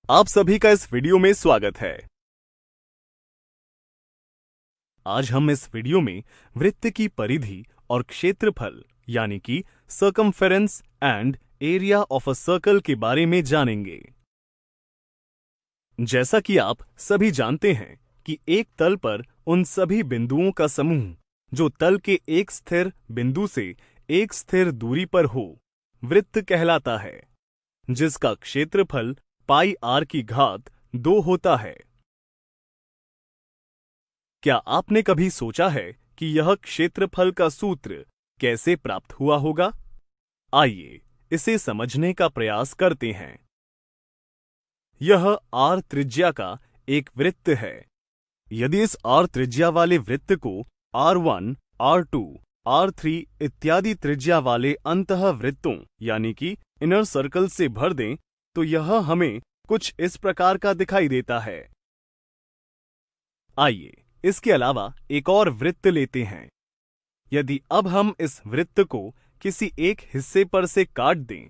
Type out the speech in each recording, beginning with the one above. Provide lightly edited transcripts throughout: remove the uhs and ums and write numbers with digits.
आप सभी का इस वीडियो में स्वागत है। आज हम इस वीडियो में वृत्त की परिधि और क्षेत्रफल यानी कि circumference and area of a circle के बारे में जानेंगे। जैसा कि आप सभी जानते हैं कि एक तल पर उन सभी बिंदुओं का समूह जो तल के एक स्थिर बिंदु से एक स्थिर दूरी पर हो वृत्त कहलाता है, जिसका क्षेत्रफल पाई आर की घात 2 होता है। क्या आपने कभी सोचा है कि यह क्षेत्रफल का सूत्र कैसे प्राप्त हुआ होगा? आइए इसे समझने का प्रयास करते हैं। यह आर त्रिज्या का एक वृत्त है। यदि इस आर त्रिज्या वाले वृत्त को R1, R2, R3 इत्यादि त्रिज्या वाले अंतःवृत्तों यानी कि इनर सर्कल से भर दें तो यह हमें कुछ इस प्रकार का दिखाई देता है। आइए इसके अलावा एक और वृत्त लेते हैं। यदि अब हम इस वृत्त को किसी एक हिस्से पर से काट दें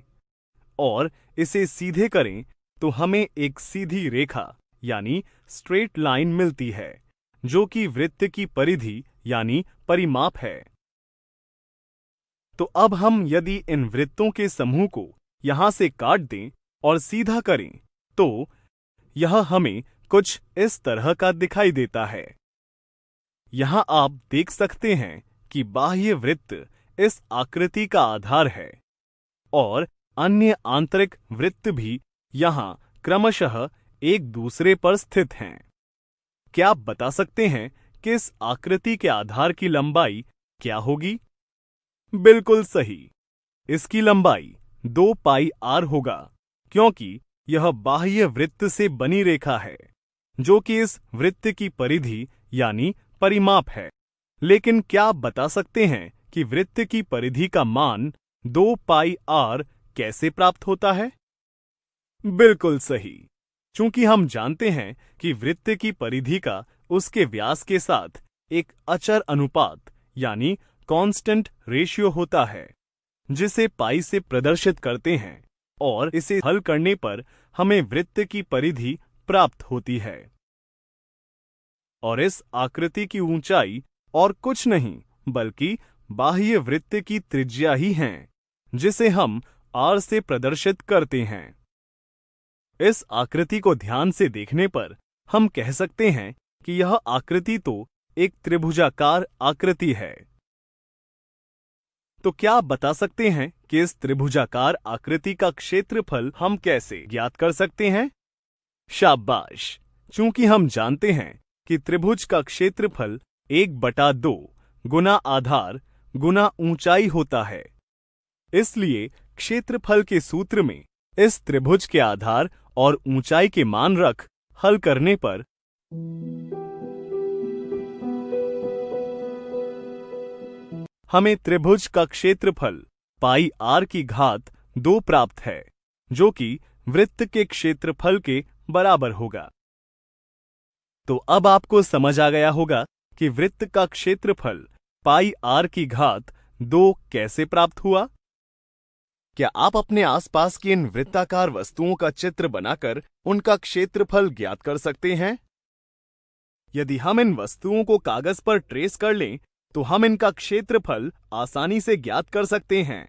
और इसे सीधे करें तो हमें एक सीधी रेखा यानी स्ट्रेट लाइन मिलती है, जो कि वृत्त की परिधि यानी परिमाप है। तो अब हम यदि इन वृत्तों के समूह को यहां से काट दें और सीधा करें तो यह हमें कुछ इस तरह का दिखाई देता है। यहां आप देख सकते हैं कि बाह्य वृत्त इस आकृति का आधार है और अन्य आंतरिक वृत्त भी यहां क्रमशः एक दूसरे पर स्थित हैं। क्या आप बता सकते हैं कि इस आकृति के आधार की लंबाई क्या होगी? बिल्कुल सही, इसकी लंबाई 2 पाई आर होगा, क्योंकि यह बाह्य वृत्त से बनी रेखा है जो कि इस वृत्त की परिधि यानी परिमाप है। लेकिन क्या आप बता सकते हैं कि वृत्त की परिधि का मान 2 पाई आर कैसे प्राप्त होता है? बिल्कुल सही, चूंकि हम जानते हैं कि वृत्त की परिधि का उसके व्यास के साथ एक अचर अनुपात यानी कांस्टेंट रेशियो होता है, जिसे पाई से प्रदर्शित करते हैं और इसे हल करने पर हमें वृत्त की परिधि प्राप्त होती है। और इस आकृति की ऊंचाई और कुछ नहीं बल्कि बाह्य वृत्त की त्रिज्या ही है, जिसे हम r से प्रदर्शित करते हैं। इस आकृति को ध्यान से देखने पर हम कह सकते हैं कि यह आकृति तो एक त्रिभुजाकार आकृति है। तो क्या आप बता सकते हैं कि इस त्रिभुजाकार आकृति का क्षेत्रफल हम कैसे ज्ञात कर सकते हैं? शाबाश, चूंकि हम जानते हैं कि त्रिभुज का क्षेत्रफल 1/2 गुना आधार गुना ऊंचाई होता है। इसलिए क्षेत्रफल के सूत्र में इस त्रिभुज के आधार और ऊंचाई के मान रख हल करने पर हमें त्रिभुज का क्षेत्रफल पाई आर की घात 2 प्राप्त है, जो कि वृत्त के क्षेत्रफल के बराबर होगा। तो अब आपको समझ आ गया होगा कि वृत्त का क्षेत्रफल पाई आर की घात 2 कैसे प्राप्त हुआ। क्या आप अपने आसपास की इन वृत्ताकार वस्तुओं का चित्र बनाकर उनका क्षेत्रफल ज्ञात कर सकते हैं? यदि हम इन वस्तुओं को कागज पर ट्रेस कर लें तो हम इनका क्षेत्रफल आसानी से ज्ञात कर सकते हैं।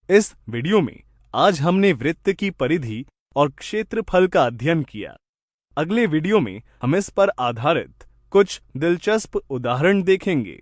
इस वीडियो में आज हमने वृत्त की परिधि और क्षेत्रफल का अध्ययन किया। अगले वीडियो में हम इस पर आधारित कुछ दिलचस्प उदाहरण देखेंगे।